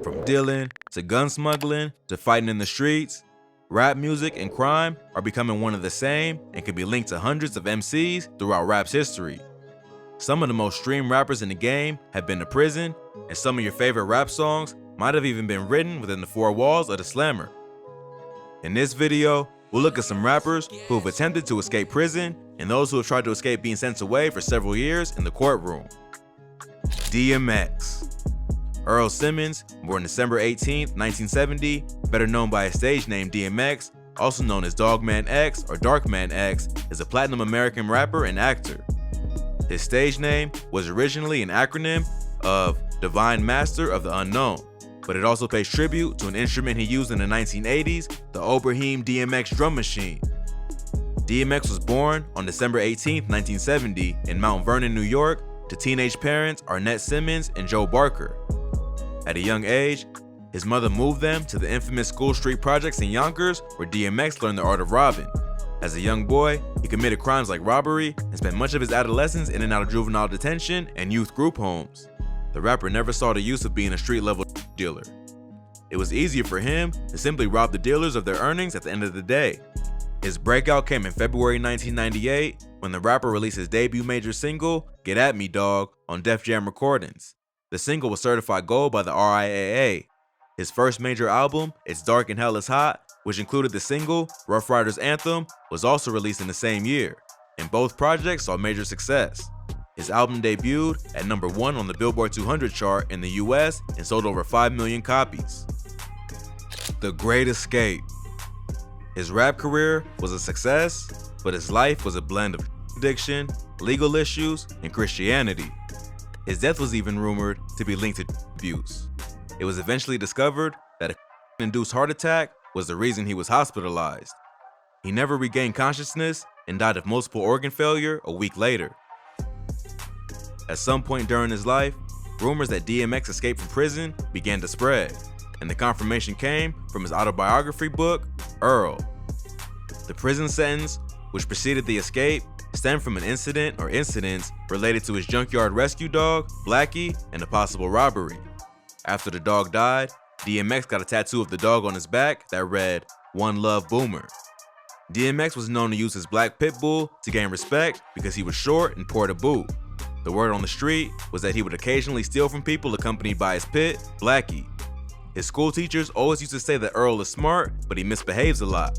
From dealing to gun smuggling to fighting in the streets, rap music and crime are becoming one of the same and can be linked to hundreds of MCs throughout rap's history. Some of the most streamed rappers in the game have been to prison, and some of your favorite rap songs might have even been written within the four walls of the slammer. In this video, we'll look at some rappers who have attempted to escape prison and those who have tried to escape being sent away for several years in the courtroom. DMX. Earl Simmons, born December 18, 1970, better known by his stage name DMX, also known as Dogman X or Darkman X, is a platinum American rapper and actor. His stage name was originally an acronym of Divine Master of the Unknown, but it also pays tribute to an instrument he used in the 1980s, the Oberheim DMX drum machine. DMX was born on December 18, 1970 in Mount Vernon, New York, to teenage parents Arnett Simmons and Joe Barker. At a young age, his mother moved them to the infamous School Street projects in Yonkers, where DMX learned the art of robbing. As a young boy, he committed crimes like robbery and spent much of his adolescence in and out of juvenile detention and youth group homes. The rapper never saw the use of being a street-level dealer. It was easier for him to simply rob the dealers of their earnings at the end of the day. His breakout came in February 1998 when the rapper released his debut major single, Get At Me Dog, on Def Jam Recordings. The single was certified gold by the RIAA. His first major album, It's Dark and Hell Is Hot, which included the single Rough Riders Anthem, was also released in the same year, and both projects saw major success. His album debuted at number 1 on the Billboard 200 chart in the US and sold over 5 million copies. The Great Escape. His rap career was a success, but his life was a blend of addiction, legal issues, and Christianity. His death was even rumored to be linked to abuse. It was eventually discovered that a induced heart attack was the reason he was hospitalized. He never regained consciousness and died of multiple organ failure a week later. At some point during his life, rumors that DMX escaped from prison began to spread, and the confirmation came from his autobiography book, Earl. The prison sentence, which preceded the escape, stemmed from an incident or incidents related to his junkyard rescue dog, Blackie, and a possible robbery. After the dog died, DMX got a tattoo of the dog on his back that read, One Love Boomer. DMX was known to use his black pit bull to gain respect because he was short and poor to boot. The word on the street was that he would occasionally steal from people accompanied by his pit, Blackie. His school teachers always used to say that Earl is smart, but he misbehaves a lot.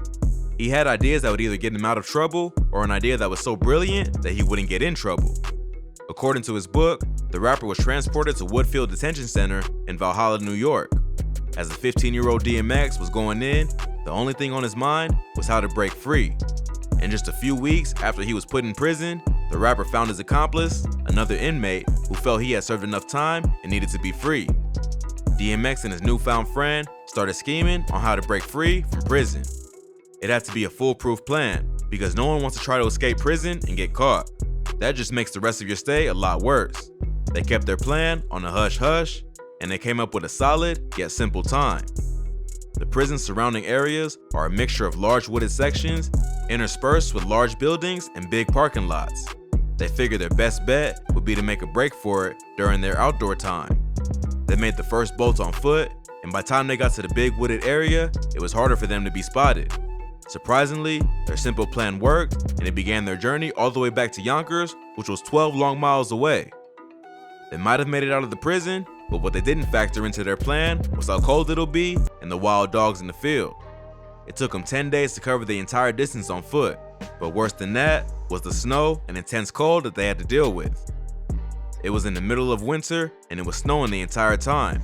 He had ideas that would either get him out of trouble or an idea that was so brilliant that he wouldn't get in trouble. According to his book, the rapper was transported to Woodfield Detention Center in Valhalla, New York. As the 15-year-old DMX was going in, the only thing on his mind was how to break free. And just a few weeks after he was put in prison, the rapper found his accomplice, another inmate who felt he had served enough time and needed to be free. DMX and his newfound friend started scheming on how to break free from prison. It had to be a foolproof plan because no one wants to try to escape prison and get caught. That just makes the rest of your stay a lot worse. They kept their plan on a hush-hush, and they came up with a solid yet simple time. The prison's surrounding areas are a mixture of large wooded sections interspersed with large buildings and big parking lots. They figured their best bet would be to make a break for it during their outdoor time. They made the first bolt on foot, and by the time they got to the big wooded area, it was harder for them to be spotted. Surprisingly, their simple plan worked, and they began their journey all the way back to Yonkers, which was 12 long miles away. They might have made it out of the prison, but what they didn't factor into their plan was how cold it'll be and the wild dogs in the field. It took them 10 days to cover the entire distance on foot, but worse than that was the snow and intense cold that they had to deal with. It was in the middle of winter, and it was snowing the entire time.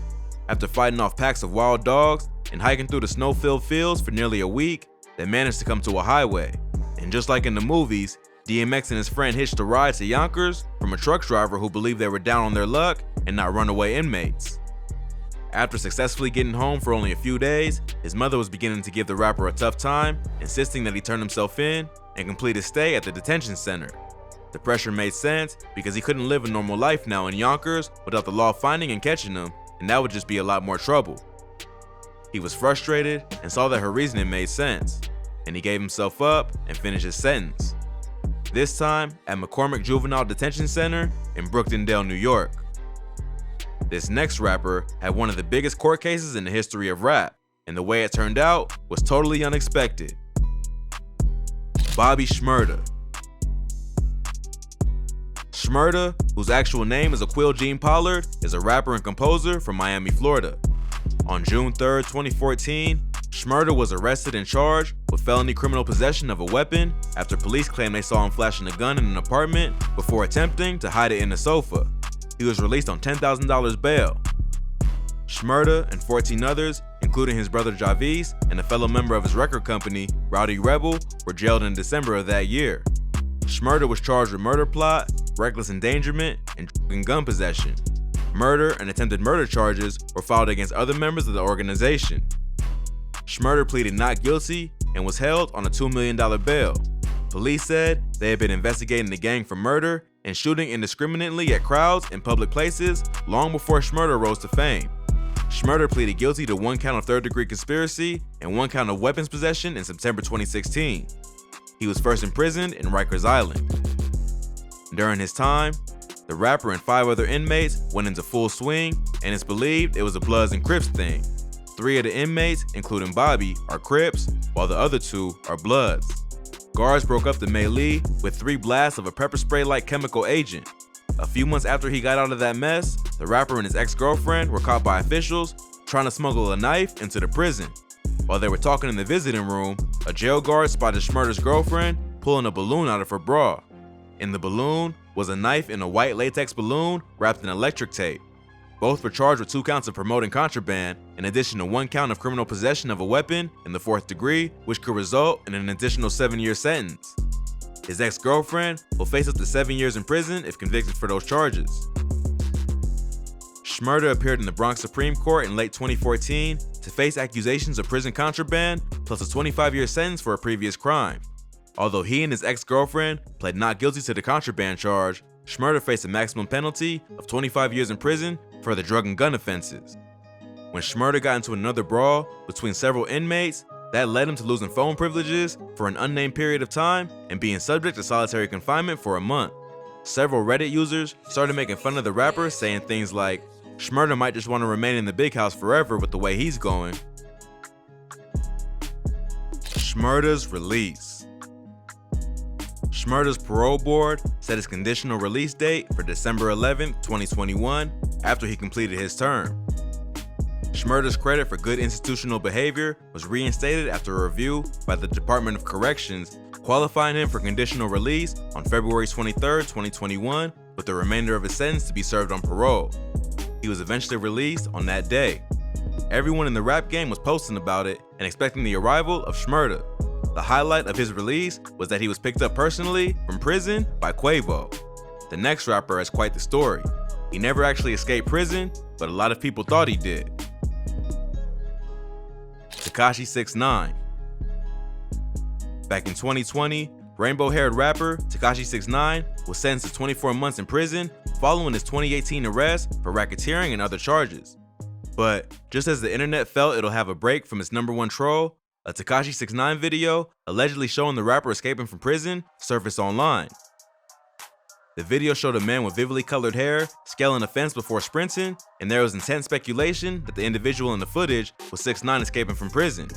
After fighting off packs of wild dogs and hiking through the snow-filled fields for nearly a week, they managed to come to a highway. And just like in the movies, DMX and his friend hitched a ride to Yonkers from a truck driver who believed they were down on their luck and not runaway inmates. After successfully getting home for only a few days, his mother was beginning to give the rapper a tough time, insisting that he turn himself in and complete his stay at the detention center. The pressure made sense because he couldn't live a normal life now in Yonkers without the law finding and catching him, and that would just be a lot more trouble. He was frustrated and saw that her reasoning made sense, and he gave himself up and finished his sentence. This time at McCormick Juvenile Detention Center in Brooktondale, New York. This next rapper had one of the biggest court cases in the history of rap, and the way it turned out was totally unexpected. Bobby Shmurda. Shmurda, whose actual name is Aquil Jean Pollard, is a rapper and composer from Miami, Florida. On June 3, 2014, Shmurda was arrested and charged with felony criminal possession of a weapon after police claimed they saw him flashing a gun in an apartment before attempting to hide it in a sofa. He was released on $10,000 bail. Shmurda and 14 others, including his brother Javis and a fellow member of his record company, Rowdy Rebel, were jailed in December of that year. Shmurda was charged with murder plot, reckless endangerment, and gun possession. Murder and attempted murder charges were filed against other members of the organization. Shmurda pleaded not guilty and was held on a $2 million bail. Police said they had been investigating the gang for murder and shooting indiscriminately at crowds in public places long before Shmurda rose to fame. Shmurda pleaded guilty to 1 count of third-degree conspiracy and 1 count of weapons possession in September 2016. He was first imprisoned in Rikers Island. During his time, the rapper and 5 other inmates went into full swing, and it's believed it was a Bloods and Crips thing. 3 of the inmates, including Bobby, are Crips, while the other 2 are Bloods. Guards broke up the melee with 3 blasts of a pepper spray-like chemical agent. A few months after he got out of that mess, the rapper and his ex-girlfriend were caught by officials trying to smuggle a knife into the prison. While they were talking in the visiting room, a jail guard spotted Shmurda's girlfriend pulling a balloon out of her bra. In the balloon was a knife in a white latex balloon wrapped in electric tape. Both were charged with 2 counts of promoting contraband, in addition to 1 count of criminal possession of a weapon in the 4th degree, which could result in an additional 7-year sentence. His ex-girlfriend will face up to 7 years in prison if convicted for those charges. Shmurda appeared in the Bronx Supreme Court in late 2014 to face accusations of prison contraband plus a 25-year sentence for a previous crime. Although he and his ex-girlfriend pled not guilty to the contraband charge, Shmurda faced a maximum penalty of 25 years in prison for the drug and gun offenses. When Shmurda got into another brawl between several inmates, that led him to losing phone privileges for an unnamed period of time and being subject to solitary confinement for a month. Several Reddit users started making fun of the rapper, saying things like, Shmurda might just want to remain in the big house forever with the way he's going. Shmurdas Release. Shmurda's parole board set his conditional release date for December 11, 2021, after he completed his term. Shmurda's credit for good institutional behavior was reinstated after a review by the Department of Corrections, qualifying him for conditional release on February 23, 2021, with the remainder of his sentence to be served on parole. He was eventually released on that day. Everyone in the rap game was posting about it and expecting the arrival of Shmurda. The highlight of his release was that he was picked up personally from prison by Quavo. The next rapper has quite the story. He never actually escaped prison, but a lot of people thought he did. Tekashi 6ix9ine. Back in 2020, rainbow-haired rapper Tekashi 6ix9ine was sentenced to 24 months in prison following his 2018 arrest for racketeering and other charges. But just as the internet felt it'll have a break from its #1 troll, a Tekashi 6ix9ine video allegedly showing the rapper escaping from prison surfaced online. The video showed a man with vividly colored hair scaling a fence before sprinting, and there was intense speculation that the individual in the footage was 6ix9ine escaping from prison.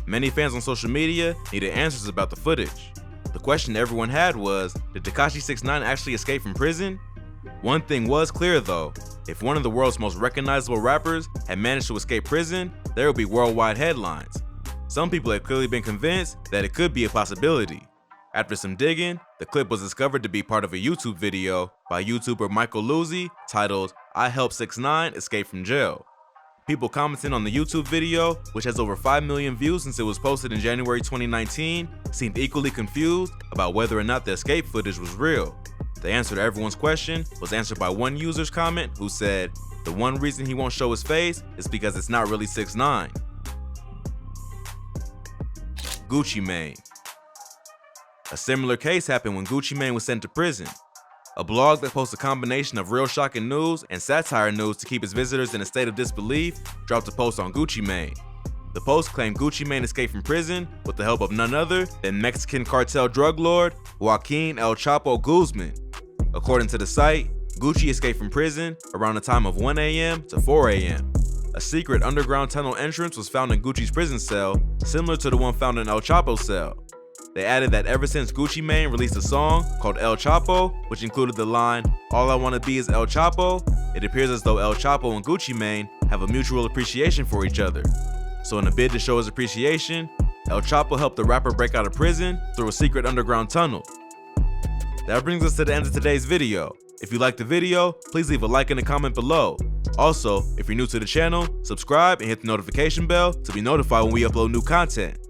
Many fans on social media needed answers about the footage. The question everyone had was, did Tekashi 6ix9ine actually escape from prison? One thing was clear though, if one of the world's most recognizable rappers had managed to escape prison, there would be worldwide headlines. Some people had clearly been convinced that it could be a possibility. After some digging, the clip was discovered to be part of a YouTube video by YouTuber Michael Luzzi titled, I Helped 6ix9ine Escape from Jail. People commenting on the YouTube video, which has over 5 million views since it was posted in January 2019, seemed equally confused about whether or not the escape footage was real. The answer to everyone's question was answered by one user's comment who said, the one reason he won't show his face is because it's not really 6ix9ine. Gucci Mane. A similar case happened when Gucci Mane was sent to prison. A blog that posts a combination of real shocking news and satire news to keep its visitors in a state of disbelief dropped a post on Gucci Mane. The post claimed Gucci Mane escaped from prison with the help of none other than Mexican cartel drug lord Joaquin El Chapo Guzman. According to the site, Gucci escaped from prison around the time of 1 a.m. to 4 a.m. A secret underground tunnel entrance was found in Gucci's prison cell, similar to the one found in El Chapo's cell. They added that ever since Gucci Mane released a song called El Chapo, which included the line, "All I wanna be is El Chapo," it appears as though El Chapo and Gucci Mane have a mutual appreciation for each other. So in a bid to show his appreciation, El Chapo helped the rapper break out of prison through a secret underground tunnel. That brings us to the end of today's video. If you liked the video, please leave a like and a comment below. Also, if you're new to the channel, subscribe and hit the notification bell to be notified when we upload new content.